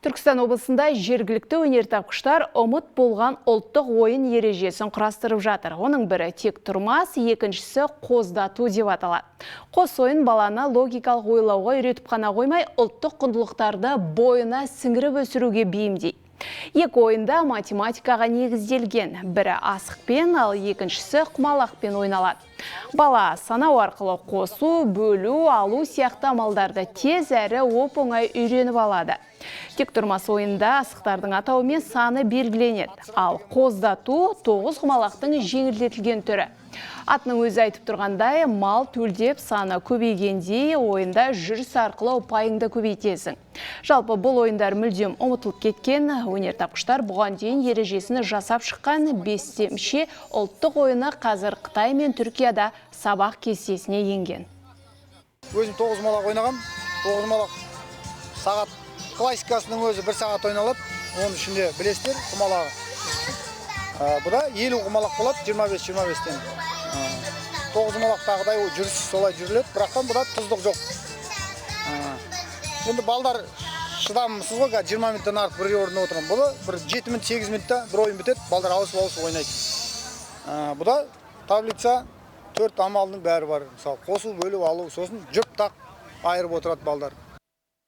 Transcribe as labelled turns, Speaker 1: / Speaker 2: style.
Speaker 1: Түркістан облысында жергілікті өнертапқыштар ұмыт болған ұлттық ойын ережесін құрастырып жатыр. Оның бірі тек тұрмас, екіншісі қоздату деп аталады. Қос ойын баланы логикалық ойлауға үйретіп қана қоймай, ұлттық құндылықтарды бойына сіңіріп өсіруге бейімдейді. Екі ойында математикаға негізделген, бірі асықпен, ал екіншісі құмалақпен ойналады. Бала санау арқылы қосу, бөлу, алу сияқты амалдарды тез әрі оп-оңай үйреніп алады. Тек тұрмас ойында асықтардың атауымен саны белгіленеді, ал қоздату 9 құмалақтың жеңілдетілген түрі. Атының өзі айтып тұрғандай, мал төлдеп саны көбейгенде ойында жүріс арқылы ұпайыңды көбейтесің. Жалпы бұл ойындар мүлдем ұмытылып кеткен. Өнертапқыштар бұған дейін ережесін жасап шыққан 5-те ұлттық ойыны қазір Қытай мен Түркияда сабақ кестесіне енген.
Speaker 2: Өзім 9 құмалақ ойнағам. 9 құмалақ сағат классикасының өзі 1 сағат ойналады. Оның ішінде білесіздер құмалағы. Бұда 50 құмалақ болады, 25-25-тен. 9 құмалақтағыдай жүріс солай жүріледі, бірақтан бұда тұздық жоқ. Енді балдар шыдамсыз ғой, 20 минуттан артық бір орында отырған. Бұда бір 7 минут, 8 минутта бір ойын бітеді, балдар ауысып ойнайды. Бұда таблица 4 амалдың бәрі бар. Мысалы, қосу, бөлу, алу, сосын жүп тақ айырып отырады балдар.